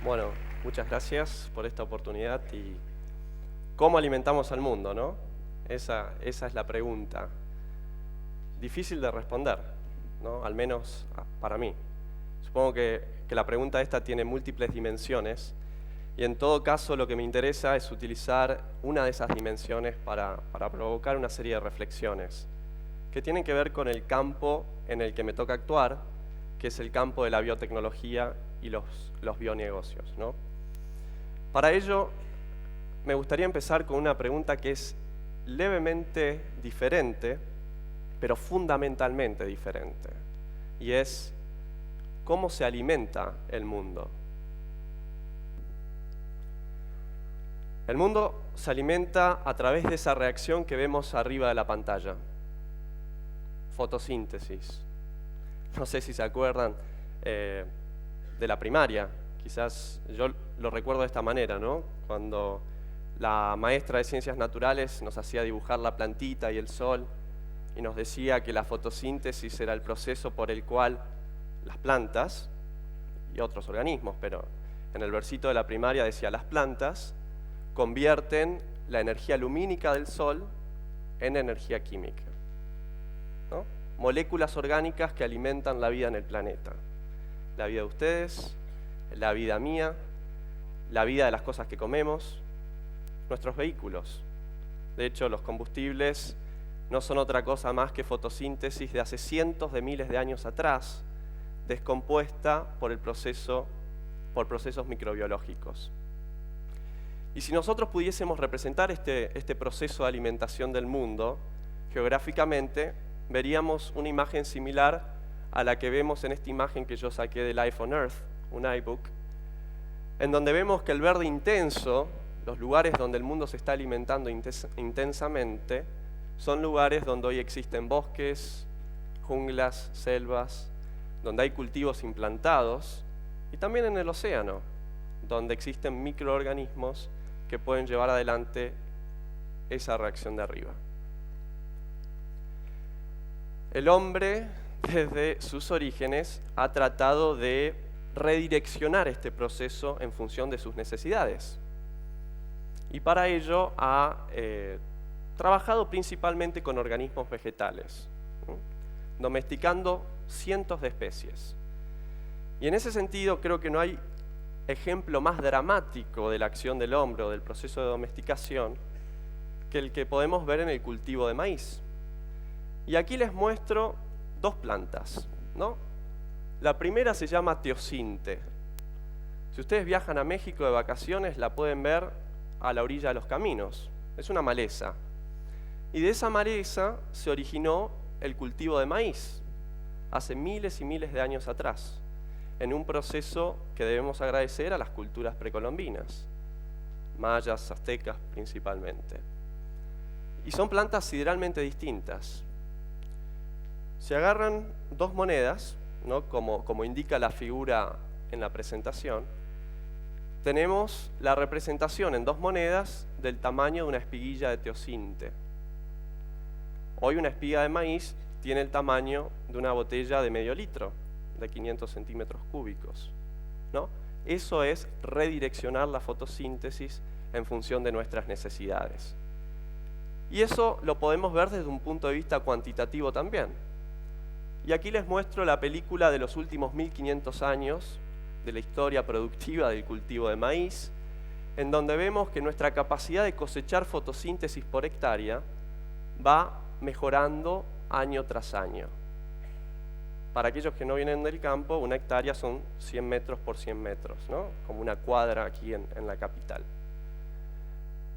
Bueno, muchas gracias por esta oportunidad y ¿cómo alimentamos al mundo, no? Esa es la pregunta. Difícil de responder, ¿no? Al menos para mí. Supongo que la pregunta esta tiene múltiples dimensiones y en todo caso lo que me interesa es utilizar una de esas dimensiones para provocar una serie de reflexiones que tienen que ver con el campo en el que me toca actuar, que es el campo de la biotecnología y los bionegocios, ¿no? Para ello, me gustaría empezar con una pregunta que es levemente diferente, pero fundamentalmente diferente, y es ¿cómo se alimenta el mundo? El mundo se alimenta a través de esa reacción que vemos arriba de la pantalla, fotosíntesis. No sé si se acuerdan de la primaria, quizás yo lo recuerdo de esta manera, ¿no? Cuando la maestra de ciencias naturales nos hacía dibujar la plantita y el sol y nos decía que la fotosíntesis era el proceso por el cual las plantas y otros organismos, pero en el versito de la primaria decía las plantas convierten la energía lumínica del sol en energía química, ¿no? Moléculas orgánicas que alimentan la vida en el planeta. La vida de ustedes, la vida mía, la vida de las cosas que comemos, nuestros vehículos. De hecho, los combustibles no son otra cosa más que fotosíntesis de hace cientos de miles de años atrás, descompuesta por procesos microbiológicos. Y si nosotros pudiésemos representar este proceso de alimentación del mundo, geográficamente, veríamos una imagen similar a la que vemos en esta imagen que yo saqué del iPhone Earth, un iBook, en donde vemos que el verde intenso, los lugares donde el mundo se está alimentando intensamente, son lugares donde hoy existen bosques, junglas, selvas, donde hay cultivos implantados, y también en el océano, donde existen microorganismos que pueden llevar adelante esa reacción de arriba. El hombre, desde sus orígenes, ha tratado de redireccionar este proceso en función de sus necesidades. Y para ello ha trabajado principalmente con organismos vegetales, ¿no? Domesticando cientos de especies. Y en ese sentido creo que no hay ejemplo más dramático de la acción del hombre o del proceso de domesticación que el que podemos ver en el cultivo de maíz. Y aquí les muestro dos plantas, ¿no? La primera se llama teosinte. Si ustedes viajan a México de vacaciones, la pueden ver a la orilla de los caminos. Es una maleza. Y de esa maleza se originó el cultivo de maíz, hace miles y miles de años atrás, en un proceso que debemos agradecer a las culturas precolombinas, mayas, aztecas principalmente. Y son plantas sideralmente distintas. Se agarran dos monedas, ¿no? Como indica la figura en la presentación, tenemos la representación en dos monedas del tamaño de una espiguilla de teosinte. Hoy una espiga de maíz tiene el tamaño de una botella de medio litro, de 500 centímetros cúbicos, ¿no? Eso es redireccionar la fotosíntesis en función de nuestras necesidades. Y eso lo podemos ver desde un punto de vista cuantitativo también. Y aquí les muestro la película de los últimos 1500 años de la historia productiva del cultivo de maíz, en donde vemos que nuestra capacidad de cosechar fotosíntesis por hectárea va mejorando año tras año. Para aquellos que no vienen del campo, una hectárea son 100 metros por 100 metros, ¿no? Como una cuadra aquí en la capital.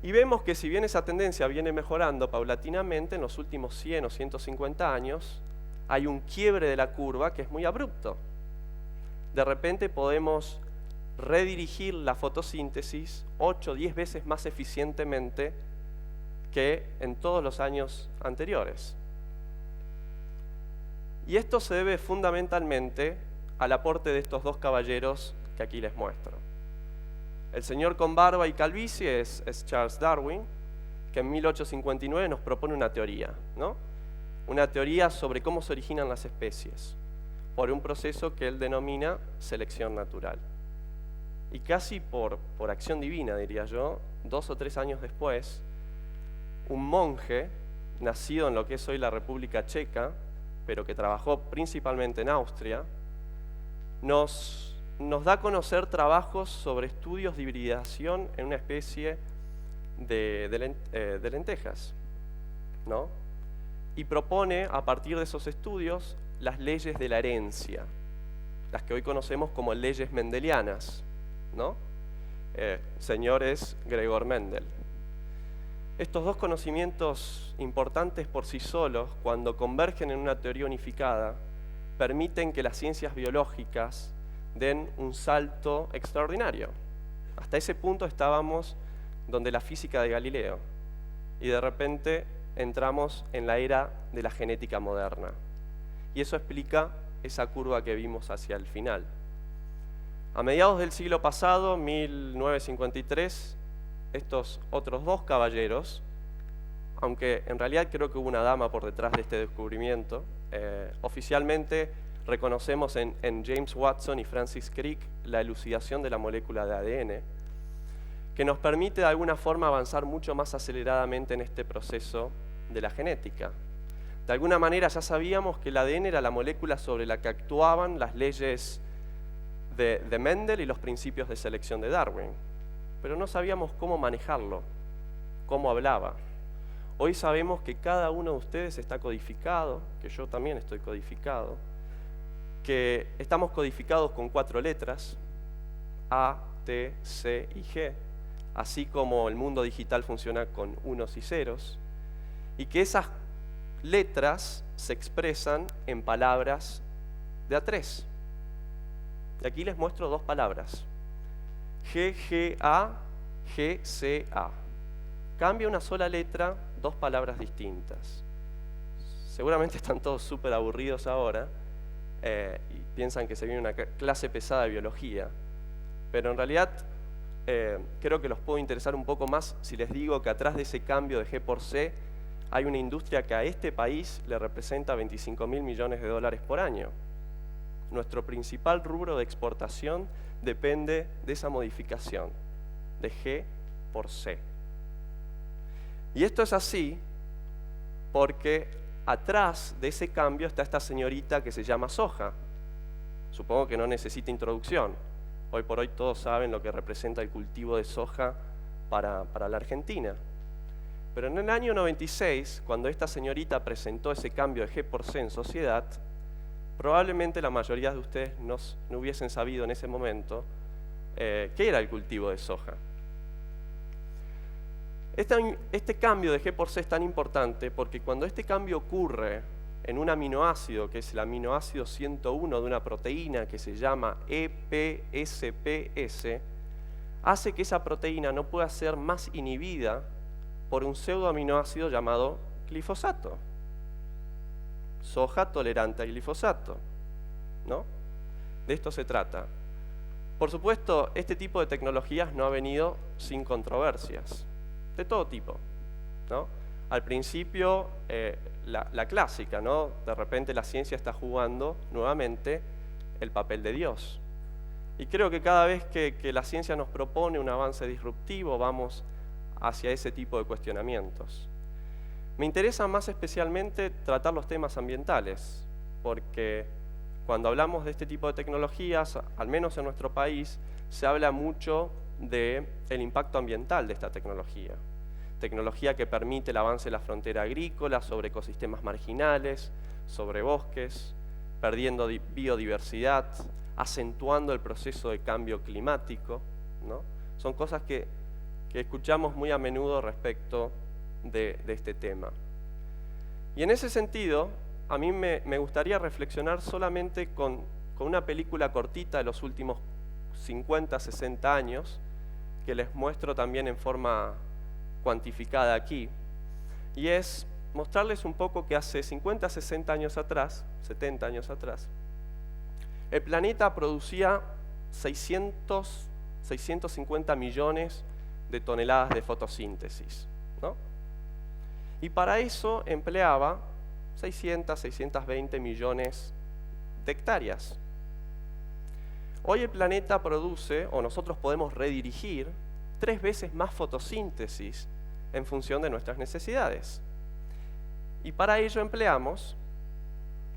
Y vemos que si bien esa tendencia viene mejorando paulatinamente, en los últimos 100 o 150 años, hay un quiebre de la curva que es muy abrupto. De repente podemos redirigir la fotosíntesis 8 o 10 veces más eficientemente que en todos los años anteriores. Y esto se debe fundamentalmente al aporte de estos dos caballeros que aquí les muestro. El señor con barba y calvicie es Charles Darwin, que en 1859 nos propone una teoría, ¿no? Una teoría sobre cómo se originan las especies, por un proceso que él denomina selección natural. Y casi por acción divina, diría yo, 2 o 3 años después, un monje, nacido en lo que es hoy la República Checa, pero que trabajó principalmente en Austria, nos da a conocer trabajos sobre estudios de hibridación en una especie de lentejas, ¿no? Y propone, a partir de esos estudios, las leyes de la herencia, las que hoy conocemos como leyes mendelianas, ¿no? Señor es Gregor Mendel. Estos dos conocimientos importantes por sí solos, cuando convergen en una teoría unificada, permiten que las ciencias biológicas den un salto extraordinario. Hasta ese punto estábamos donde la física de Galileo, y de repente entramos en la era de la genética moderna. Y eso explica esa curva que vimos hacia el final. A mediados del siglo pasado, 1953, estos otros dos caballeros, aunque en realidad creo que hubo una dama por detrás de este descubrimiento, oficialmente reconocemos en James Watson y Francis Crick la elucidación de la molécula de ADN, que nos permite de alguna forma avanzar mucho más aceleradamente en este proceso de la genética. De alguna manera ya sabíamos que el ADN era la molécula sobre la que actuaban las leyes de Mendel y los principios de selección de Darwin, pero no sabíamos cómo manejarlo, cómo hablaba. Hoy sabemos que cada uno de ustedes está codificado, que yo también estoy codificado, que estamos codificados con 4 letras, A, T, C y G, así como el mundo digital funciona con unos y ceros, y que esas letras se expresan en palabras de A3. Y aquí les muestro 2 palabras, GGA, GCA. Cambia una sola letra, 2 palabras distintas. Seguramente están todos súper aburridos ahora y piensan que se viene una clase pesada de biología, pero en realidad creo que los puedo interesar un poco más si les digo que atrás de ese cambio de G por C hay una industria que a este país le representa 25.000 millones de dólares por año. Nuestro principal rubro de exportación depende de esa modificación, de G por C. Y esto es así porque atrás de ese cambio está esta señorita que se llama soja. Supongo que no necesita introducción. Hoy por hoy todos saben lo que representa el cultivo de soja para la Argentina. Pero en el año 96, cuando esta señorita presentó ese cambio de G por C en sociedad, probablemente la mayoría de ustedes no hubiesen sabido en ese momento qué era el cultivo de soja. Este cambio de G por C es tan importante porque cuando este cambio ocurre en un aminoácido, que es el aminoácido 101 de una proteína que se llama EPSPS, hace que esa proteína no pueda ser más inhibida por un pseudoaminoácido llamado glifosato. Soja tolerante al glifosato, ¿no? De esto se trata. Por supuesto, este tipo de tecnologías no ha venido sin controversias, de todo tipo, ¿no? Al principio, la clásica, ¿no? De repente la ciencia está jugando nuevamente el papel de Dios. Y creo que cada vez que la ciencia nos propone un avance disruptivo, vamos hacia ese tipo de cuestionamientos. Me interesa más especialmente tratar los temas ambientales, porque cuando hablamos de este tipo de tecnologías, al menos en nuestro país, se habla mucho del impacto ambiental de esta tecnología. Tecnología que permite el avance de la frontera agrícola sobre ecosistemas marginales, sobre bosques, perdiendo biodiversidad, acentuando el proceso de cambio climático, ¿no? Son cosas que escuchamos muy a menudo respecto de este tema. Y en ese sentido, a mí me gustaría reflexionar solamente con una película cortita de los últimos 50, 60 años, que les muestro también en forma cuantificada aquí, y es mostrarles un poco que hace 50, 60 años atrás, 70 años atrás, el planeta producía 650 millones de toneladas de fotosíntesis, ¿no? Y para eso empleaba 620 millones de hectáreas. Hoy el planeta produce, o nosotros podemos redirigir, 3 veces más fotosíntesis en función de nuestras necesidades. Y para ello empleamos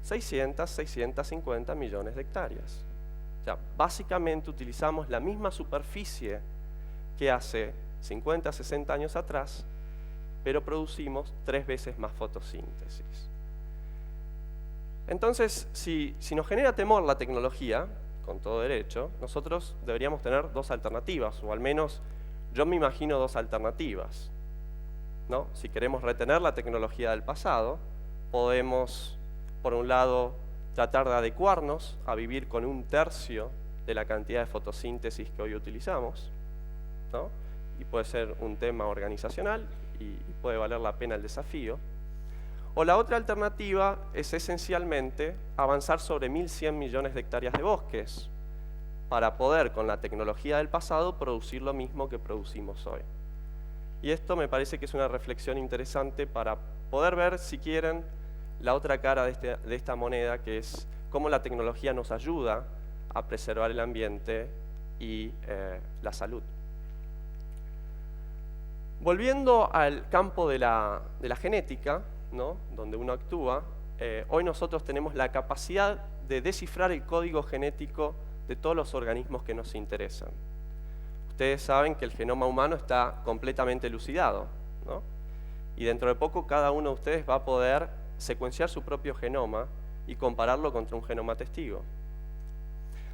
650 millones de hectáreas. O sea, básicamente utilizamos la misma superficie que hace 50, 60 años atrás, pero producimos 3 veces más fotosíntesis. Entonces, si nos genera temor la tecnología, con todo derecho, nosotros deberíamos tener 2 alternativas, o al menos yo me imagino 2 alternativas, ¿no? Si queremos retener la tecnología del pasado, podemos, por un lado, tratar de adecuarnos a vivir con 1/3 de la cantidad de fotosíntesis que hoy utilizamos, ¿no? Y puede ser un tema organizacional y puede valer la pena el desafío. O la otra alternativa es esencialmente avanzar sobre 1.100 millones de hectáreas de bosques para poder, con la tecnología del pasado, producir lo mismo que producimos hoy. Y esto me parece que es una reflexión interesante para poder ver, si quieren, la otra cara de esta moneda, que es cómo la tecnología nos ayuda a preservar el ambiente y la salud. Volviendo al campo de la genética, ¿no? Donde uno actúa, hoy nosotros tenemos la capacidad de descifrar el código genético de todos los organismos que nos interesan. Ustedes saben que el genoma humano está completamente elucidado, ¿no? Y dentro de poco cada uno de ustedes va a poder secuenciar su propio genoma y compararlo contra un genoma testigo.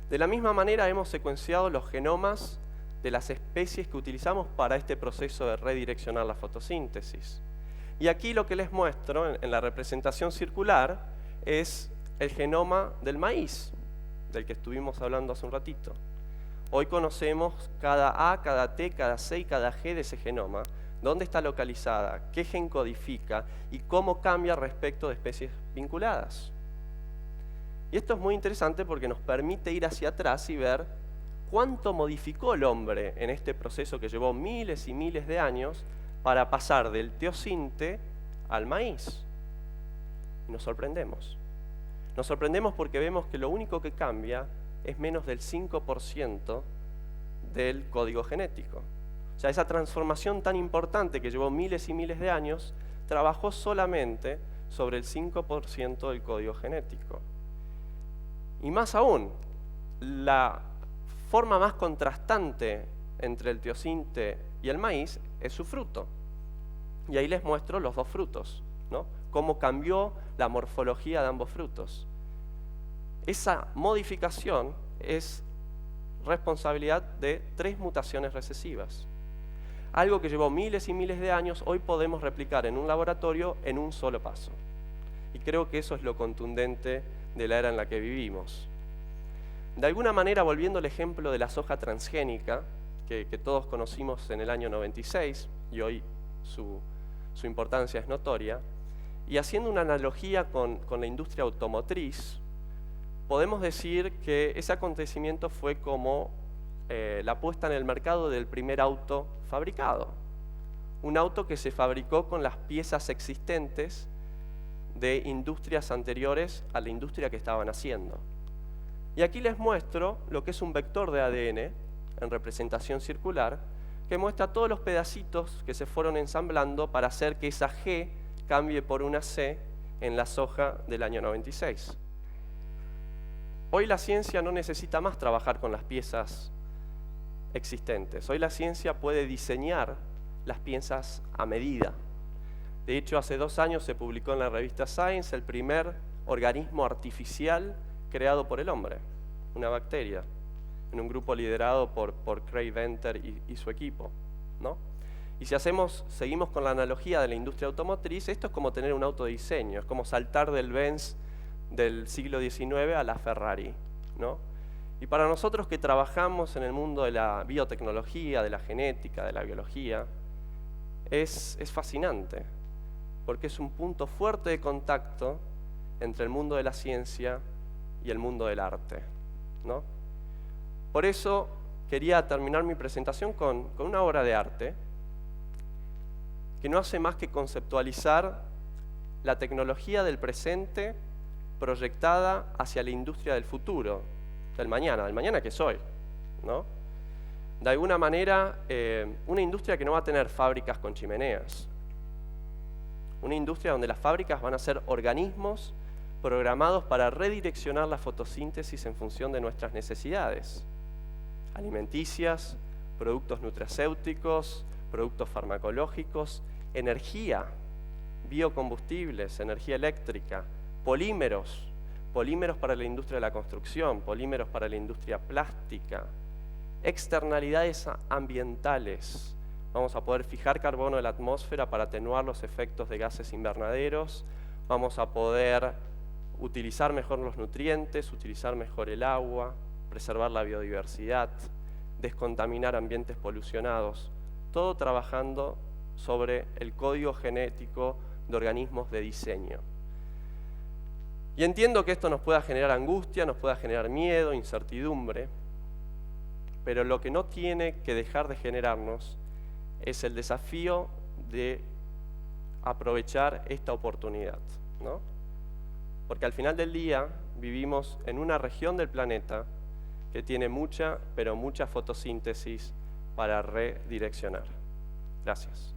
De la misma manera hemos secuenciado los genomas de las especies que utilizamos para este proceso de redireccionar la fotosíntesis. Y aquí lo que les muestro en la representación circular es el genoma del maíz, del que estuvimos hablando hace un ratito. Hoy conocemos cada A, cada T, cada C y cada G de ese genoma, dónde está localizada, qué gen codifica y cómo cambia respecto de especies vinculadas. Y esto es muy interesante porque nos permite ir hacia atrás y ver cuánto modificó el hombre en este proceso que llevó miles y miles de años para pasar del teosinte al maíz. Y nos sorprendemos. Nos sorprendemos porque vemos que lo único que cambia es menos del 5% del código genético. O sea, esa transformación tan importante que llevó miles y miles de años, trabajó solamente sobre el 5% del código genético. Y más aún, la forma más contrastante entre el teosinte y el maíz es su fruto. Y ahí les muestro los 2 frutos, ¿no? Cómo cambió la morfología de ambos frutos. Esa modificación es responsabilidad de 3 mutaciones recesivas. Algo que llevó miles y miles de años, hoy podemos replicar en un laboratorio en un solo paso. Y creo que eso es lo contundente de la era en la que vivimos. De alguna manera, volviendo al ejemplo de la soja transgénica, que todos conocimos en el año 96, y hoy su importancia es notoria, y haciendo una analogía con la industria automotriz, podemos decir que ese acontecimiento fue como la puesta en el mercado del primer auto fabricado. Un auto que se fabricó con las piezas existentes de industrias anteriores a la industria que estaban haciendo. Y aquí les muestro lo que es un vector de ADN en representación circular, que muestra todos los pedacitos que se fueron ensamblando para hacer que esa G cambie por una C en la soja del año 96. Hoy la ciencia no necesita más trabajar con las piezas existentes. Hoy la ciencia puede diseñar las piezas a medida. De hecho, hace 2 años se publicó en la revista Science el primer organismo artificial creado por el hombre, una bacteria, en un grupo liderado por Craig Venter y su equipo, ¿no? Y si seguimos con la analogía de la industria automotriz, esto es como tener un auto de diseño, es como saltar del Benz del siglo XIX a la Ferrari, ¿no? Y para nosotros que trabajamos en el mundo de la biotecnología, de la genética, de la biología, es fascinante, porque es un punto fuerte de contacto entre el mundo de la ciencia y el mundo del arte, ¿no? Por eso quería terminar mi presentación con una obra de arte que no hace más que conceptualizar la tecnología del presente proyectada hacia la industria del futuro, del mañana que soy, ¿no? De alguna manera, una industria que no va a tener fábricas con chimeneas. Una industria donde las fábricas van a ser organismos programados para redireccionar la fotosíntesis en función de nuestras necesidades alimenticias, productos nutracéuticos, productos farmacológicos, energía, biocombustibles, energía eléctrica, polímeros para la industria de la construcción, polímeros para la industria plástica, externalidades ambientales. Vamos a poder fijar carbono en la atmósfera para atenuar los efectos de gases invernaderos, vamos a poder utilizar mejor los nutrientes, utilizar mejor el agua, preservar la biodiversidad, descontaminar ambientes polucionados, todo trabajando sobre el código genético de organismos de diseño. Y entiendo que esto nos pueda generar angustia, nos pueda generar miedo, incertidumbre, pero lo que no tiene que dejar de generarnos es el desafío de aprovechar esta oportunidad, ¿no? Porque al final del día vivimos en una región del planeta que tiene mucha, pero mucha fotosíntesis para redireccionar. Gracias.